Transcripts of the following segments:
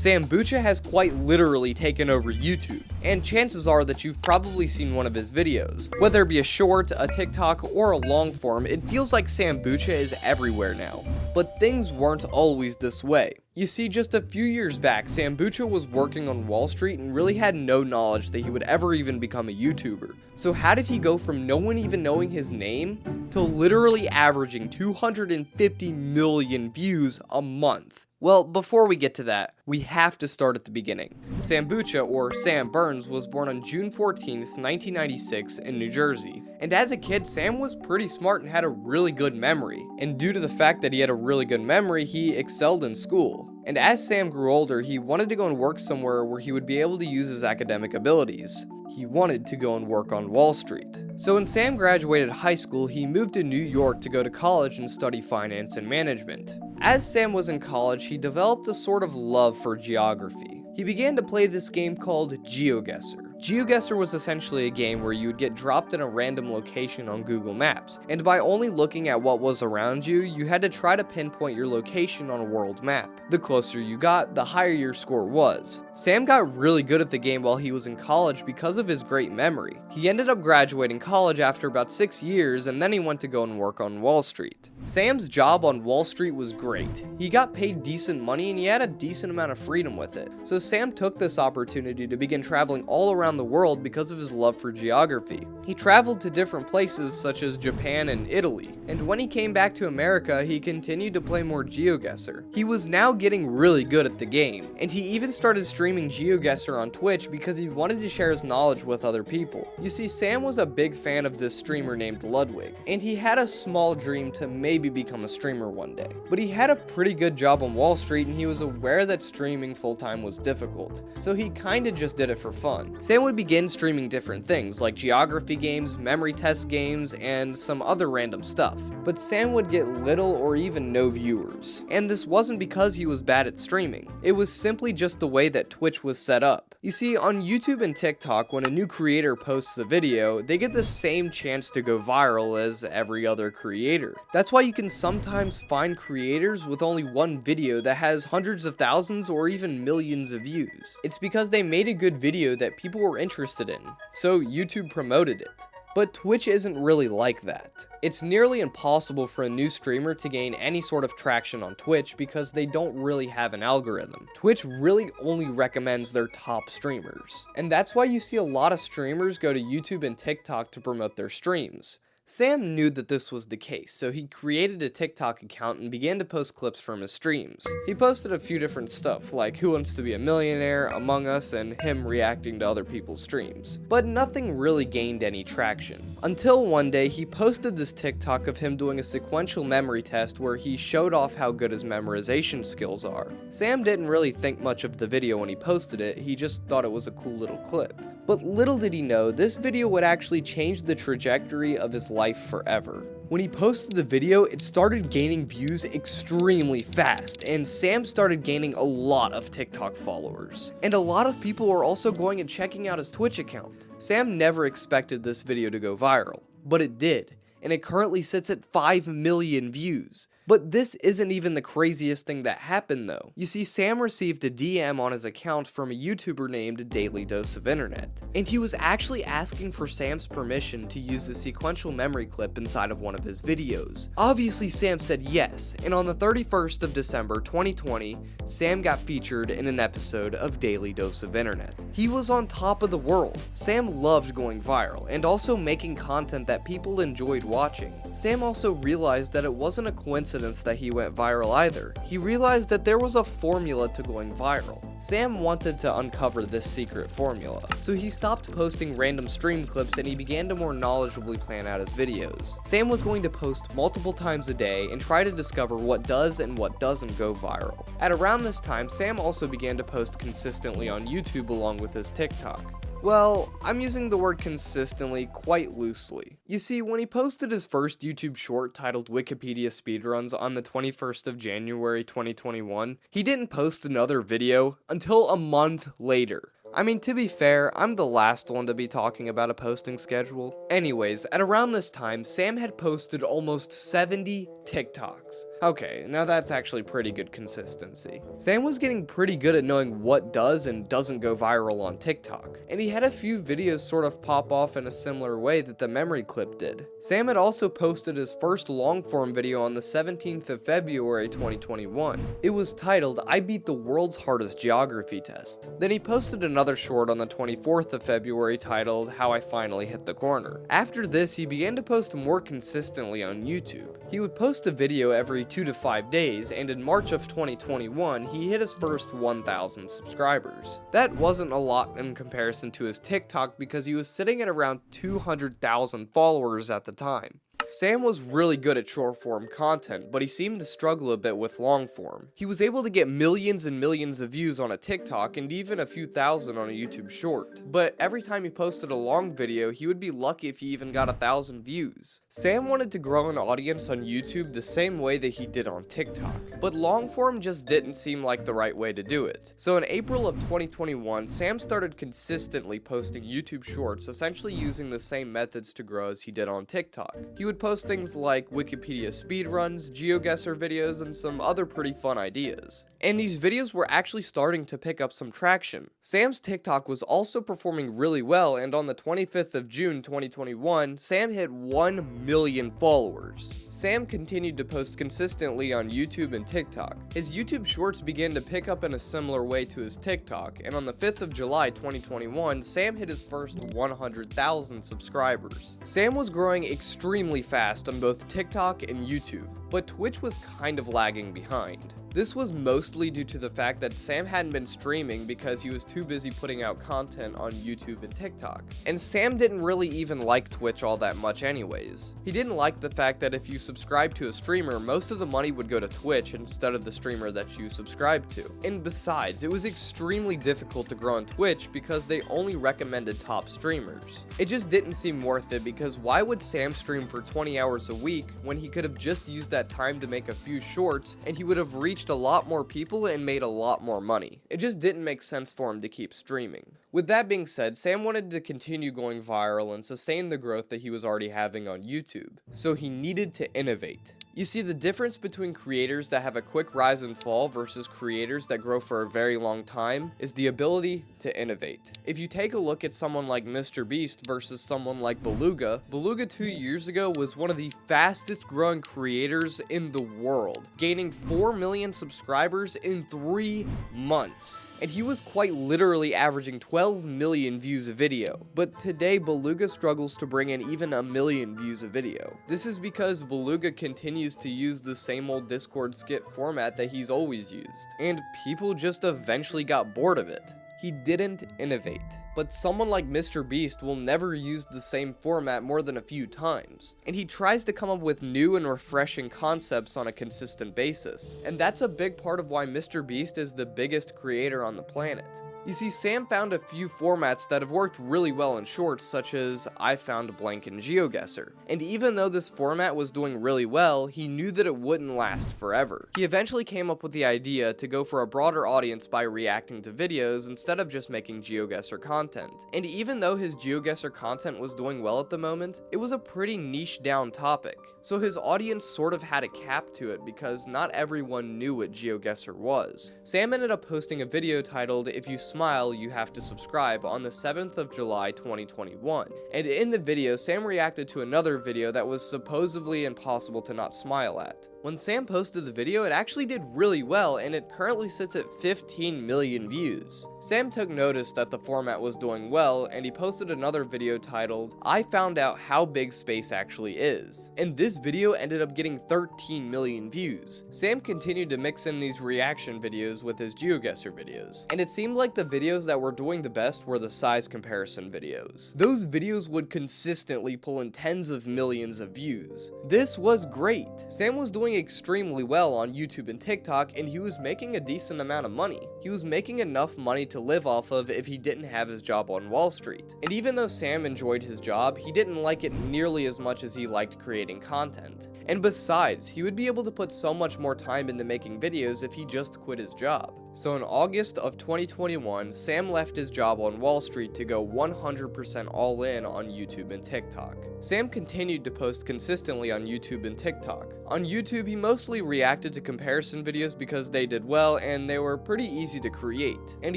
Sambucha has quite literally taken over YouTube, and chances are that you've probably seen one of his videos. Whether it be a short, a TikTok, or a long form, it feels like Sambucha is everywhere now. But things weren't always this way. You see, just a few years back, Sambucha was working on Wall Street and really had no knowledge that he would ever even become a YouTuber. So how did he go from no one even knowing his name to literally averaging 250 million views a month? Well, before we get to that, we have to start at the beginning. Sambucha, or Sam Burns, was born on June 14th, 1996 in New Jersey. And as a kid, Sam was pretty smart and had a really good memory. And due to the fact that he had a really good memory, he excelled in school. And as Sam grew older, he wanted to go and work somewhere where he would be able to use his academic abilities. He wanted to go and work on Wall Street. So when Sam graduated high school, he moved to New York to go to college and study finance and management. As Sam was in college, he developed a sort of love for geography. He began to play this game called GeoGuessr. GeoGuessr was essentially a game where you would get dropped in a random location on Google Maps, and by only looking at what was around you, you had to try to pinpoint your location on a world map. The closer you got, the higher your score was. Sam got really good at the game while he was in college because of his great memory. He ended up graduating college after about 6 years, and then he went to go and work on Wall Street. Sam's job on Wall Street was great. He got paid decent money and he had a decent amount of freedom with it. So Sam took this opportunity to begin traveling all around the world because of his love for geography. He traveled to different places such as Japan and Italy, and when he came back to America, he continued to play more GeoGuessr. He was now getting really good at the game, and he even started streaming GeoGuessr on Twitch because he wanted to share his knowledge with other people. You see, Sam was a big fan of this streamer named Ludwig, and he had a small dream to maybe become a streamer one day. But he had a pretty good job on Wall Street, and he was aware that streaming full-time was difficult, so he kinda just did it for fun. Sam would begin streaming different things like geography games, memory test games, and some other random stuff. But Sam would get little or even no viewers. And this wasn't because he was bad at streaming. It was simply just the way that Twitch was set up. You see, on YouTube and TikTok, when a new creator posts a video, they get the same chance to go viral as every other creator. That's why you can sometimes find creators with only one video that has hundreds of thousands or even millions of views. It's because they made a good video that people were interested in, so YouTube promoted it. But Twitch isn't really like that. It's nearly impossible for a new streamer to gain any sort of traction on Twitch because they don't really have an algorithm. Twitch really only recommends their top streamers. And that's why you see a lot of streamers go to YouTube and TikTok to promote their streams. Sam knew that this was the case, so he created a TikTok account and began to post clips from his streams. He posted a few different stuff, like Who Wants to Be a Millionaire, Among Us, and him reacting to other people's streams. But nothing really gained any traction. Until one day, he posted this TikTok of him doing a sequential memory test where he showed off how good his memorization skills are. Sam didn't really think much of the video when he posted it, he just thought it was a cool little clip. But little did he know, this video would actually change the trajectory of his life forever. When he posted the video, it started gaining views extremely fast, and Sam started gaining a lot of TikTok followers. And a lot of people were also going and checking out his Twitch account. Sam never expected this video to go viral, but it did, and it currently sits at 5 million views. But this isn't even the craziest thing that happened though. You see, Sam received a DM on his account from a YouTuber named Daily Dose of Internet, and he was actually asking for Sam's permission to use the sequential memory clip inside of one of his videos. Obviously, Sam said yes, and on the 31st of December 2020, Sam got featured in an episode of Daily Dose of Internet. He was on top of the world. Sam loved going viral, and also making content that people enjoyed watching. Sam also realized that it wasn't a coincidence that he went viral either. He realized that there was a formula to going viral. Sam wanted to uncover this secret formula, so he stopped posting random stream clips and he began to more knowledgeably plan out his videos. Sam was going to post multiple times a day and try to discover what does and what doesn't go viral. At around this time, Sam also began to post consistently on YouTube along with his TikTok. Well, I'm using the word consistently quite loosely. You see, when he posted his first YouTube short titled Wikipedia Speedruns on the 21st of January 2021, he didn't post another video until a month later. I mean, to be fair, I'm the last one to be talking about a posting schedule. Anyways, at around this time, Sam had posted almost 70 TikToks. Okay, now that's actually pretty good consistency. Sam was getting pretty good at knowing what does and doesn't go viral on TikTok, and he had a few videos sort of pop off in a similar way that the memory clip did. Sam had also posted his first long-form video on the 17th of February 2021. It was titled, "I beat the world's hardest geography test." Then he posted another short on the 24th of February titled, "How I Finally Hit the Corner." After this, he began to post more consistently on YouTube. He would post a video every 2 to 5 days, and in March of 2021, he hit his first 1,000 subscribers. That wasn't a lot in comparison to his TikTok because he was sitting at around 200,000 followers at the time. Sam was really good at short-form content, but he seemed to struggle a bit with long-form. He was able to get millions and millions of views on a TikTok and even a few thousand on a YouTube short. But every time he posted a long video, he would be lucky if he even got 1,000 views. Sam wanted to grow an audience on YouTube the same way that he did on TikTok, but long-form just didn't seem like the right way to do it. So in April of 2021, Sam started consistently posting YouTube shorts, essentially using the same methods to grow as he did on TikTok. He would post things like Wikipedia speedruns, GeoGuessr videos, and some other pretty fun ideas. And these videos were actually starting to pick up some traction. Sam's TikTok was also performing really well, and on the 25th of June 2021, Sam hit 1 million followers. Sam continued to post consistently on YouTube and TikTok. His YouTube shorts began to pick up in a similar way to his TikTok, and on the 5th of July 2021, Sam hit his first 100,000 subscribers. Sam was growing extremely fast on both TikTok and YouTube, but Twitch was kind of lagging behind. This was mostly due to the fact that Sam hadn't been streaming because he was too busy putting out content on YouTube and TikTok. And Sam didn't really even like Twitch all that much anyways. He didn't like the fact that if you subscribe to a streamer, most of the money would go to Twitch instead of the streamer that you subscribe to. And besides, it was extremely difficult to grow on Twitch because they only recommended top streamers. It just didn't seem worth it because why would Sam stream for 20 hours a week when he could have just used that time to make a few shorts and he would have reached a lot more people and made a lot more money. It just didn't make sense for him to keep streaming. With that being said, Sam wanted to continue going viral and sustain the growth that he was already having on YouTube, so he needed to innovate. You see, the difference between creators that have a quick rise and fall versus creators that grow for a very long time is the ability to innovate. If you take a look at someone like Mr. Beast versus someone like Beluga, Beluga 2 years ago was one of the fastest growing creators in the world, gaining 4 million subscribers in 3 months. And he was quite literally averaging 12 million views a video. But today, Beluga struggles to bring in even 1 million views a video. This is because Beluga continues to use the same old Discord skit format that he's always used, and people just eventually got bored of it. He didn't innovate. But someone like Mr. Beast will never use the same format more than a few times, and he tries to come up with new and refreshing concepts on a consistent basis, and that's a big part of why Mr. Beast is the biggest creator on the planet. You see, Sam found a few formats that have worked really well in shorts, such as I Found Blank in GeoGuessr, and even though this format was doing really well, he knew that it wouldn't last forever. He eventually came up with the idea to go for a broader audience by reacting to videos instead of just making GeoGuessr content. And even though his GeoGuessr content was doing well at the moment, it was a pretty niche down topic, so his audience sort of had a cap to it because not everyone knew what GeoGuessr was. Sam ended up posting a video titled "If You Smile, You Have to Subscribe" on the 7th of July 2021, and in the video, Sam reacted to another video that was supposedly impossible to not smile at. When Sam posted the video, it actually did really well, and it currently sits at 15 million views. Sam took notice that the format was doing well, and he posted another video titled "I Found Out How Big Space Actually Is," and this video ended up getting 13 million views. Sam continued to mix in these reaction videos with his GeoGuessr videos, and it seemed like the videos that were doing the best were the size comparison videos. Those videos would consistently pull in tens of millions of views. This was great. Sam was doing extremely well on YouTube and TikTok, and he was making a decent amount of money. He was making enough money to live off of if he didn't have his job on Wall Street. And even though Sam enjoyed his job, he didn't like it nearly as much as he liked creating content. And besides, he would be able to put so much more time into making videos if he just quit his job. So in August of 2021, Sam left his job on Wall Street to go 100% all in on YouTube and TikTok. Sam continued to post consistently on YouTube and TikTok. On YouTube, he mostly reacted to comparison videos because they did well and they were pretty easy to create, and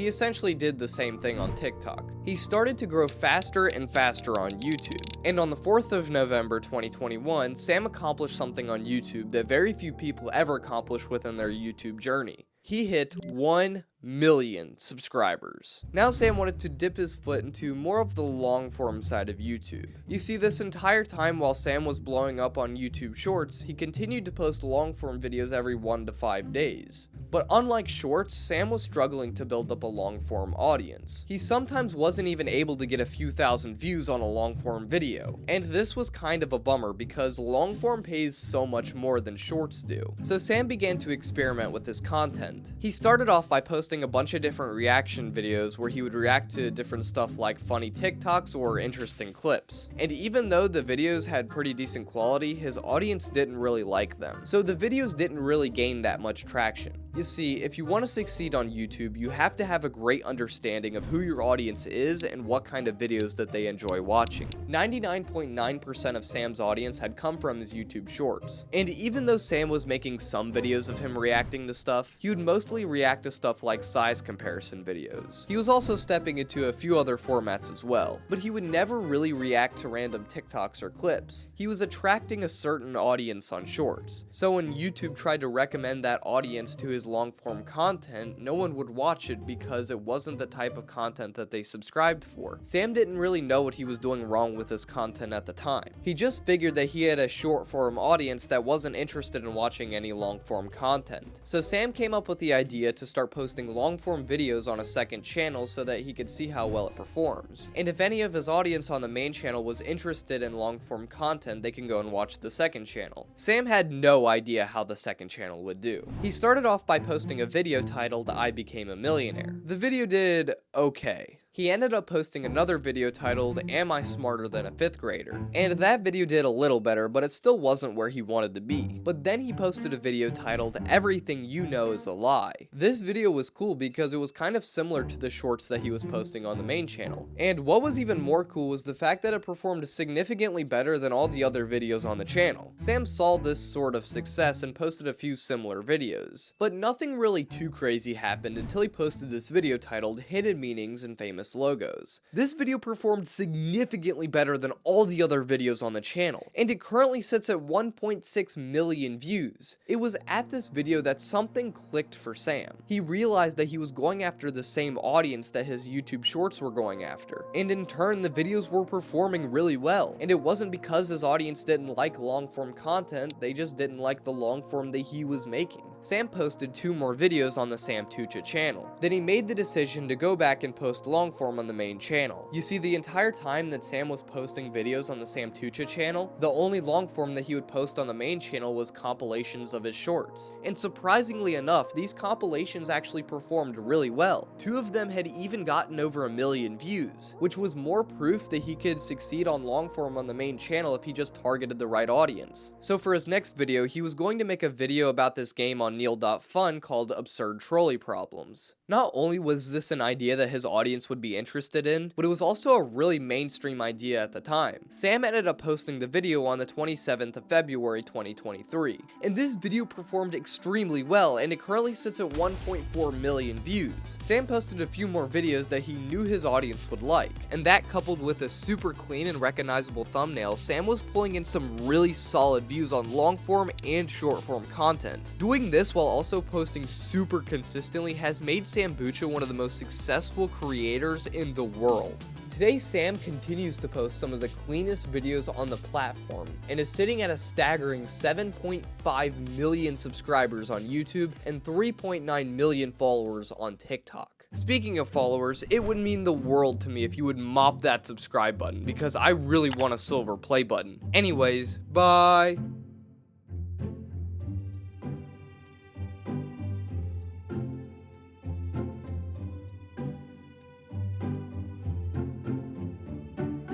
he essentially did the same thing on TikTok. He started to grow faster and faster on YouTube, and on the 4th of November 2021, Sam accomplished something on YouTube that very few people ever accomplish within their YouTube journey. He hit 1 million subscribers. Now Sam wanted to dip his foot into more of the long form side of YouTube. You see, this entire time while Sam was blowing up on YouTube Shorts, he continued to post long form videos every 1 to 5 days. But unlike Shorts, Sam was struggling to build up a long form audience. He sometimes wasn't even able to get a few thousand views on a long form video. And this was kind of a bummer because long form pays so much more than Shorts do. So Sam began to experiment with his content. He started off by posting a bunch of different reaction videos where he would react to different stuff like funny TikToks or interesting clips. And even though the videos had pretty decent quality, his audience didn't really like them. So the videos didn't really gain that much traction. You see, if you want to succeed on YouTube, you have to have a great understanding of who your audience is and what kind of videos that they enjoy watching. 99.9% of Sam's audience had come from his YouTube Shorts. And even though Sam was making some videos of him reacting to stuff, he would mostly react to stuff like size comparison videos. He was also stepping into a few other formats as well, but he would never really react to random TikToks or clips. He was attracting a certain audience on Shorts. So when YouTube tried to recommend that audience to his long-form content, no one would watch it because it wasn't the type of content that they subscribed for. Sam didn't really know what he was doing wrong with his content at the time. He just figured that he had a short-form audience that wasn't interested in watching any long-form content. So Sam came up with the idea to start posting long-form videos on a second channel so that he could see how well it performs. And if any of his audience on the main channel was interested in long-form content, they can go and watch the second channel. Sam had no idea how the second channel would do. He started off by posting a video titled "I Became a Millionaire." The video did okay. He ended up posting another video titled "Am I Smarter Than a 5th Grader?" And that video did a little better, but it still wasn't where he wanted to be. But then he posted a video titled "Everything You Know Is a Lie." This video was cool because it was kind of similar to the shorts that he was posting on the main channel. And what was even more cool was the fact that it performed significantly better than all the other videos on the channel. Sam saw this sort of success and posted a few similar videos. But nothing really too crazy happened until he posted this video titled "Hidden Meanings and Famous Logos." This video performed significantly better than all the other videos on the channel, and it currently sits at 1.6 million views. It was at this video that something clicked for Sam. He realized that he was going after the same audience that his YouTube Shorts were going after, and in turn the videos were performing really well. And it wasn't because his audience didn't like long form content, they just didn't like the long form that he was making. Sam posted 2 more videos on the Sambucha channel. Then he made the decision to go back and post long form on the main channel. You see, the entire time that Sam was posting videos on the Sambucha channel, the only long form that he would post on the main channel was compilations of his shorts. And surprisingly enough, these compilations actually performed really well. 2 of them had even gotten over 1 million views, which was more proof that he could succeed on long form on the main channel if he just targeted the right audience. So for his next video, he was going to make a video about this game on Neil.fun called Absurd Trolley Problems. Not only was this an idea that his audience would be interested in, but it was also a really mainstream idea at the time. Sam ended up posting the video on the 27th of February 2023, and this video performed extremely well, and it currently sits at 1.4 million views. Sam posted a few more videos that he knew his audience would like, and that coupled with a super clean and recognizable thumbnail, Sam was pulling in some really solid views on long form and short form content. Doing this while also posting super consistently has made Sambucha one of the most successful creators in the world. Today, Sam continues to post some of the cleanest videos on the platform and is sitting at a staggering 7.5 million subscribers on YouTube and 3.9 million followers on TikTok. Speaking of followers, it would mean the world to me if you would mop that subscribe button because I really want a silver play button. Anyways, bye!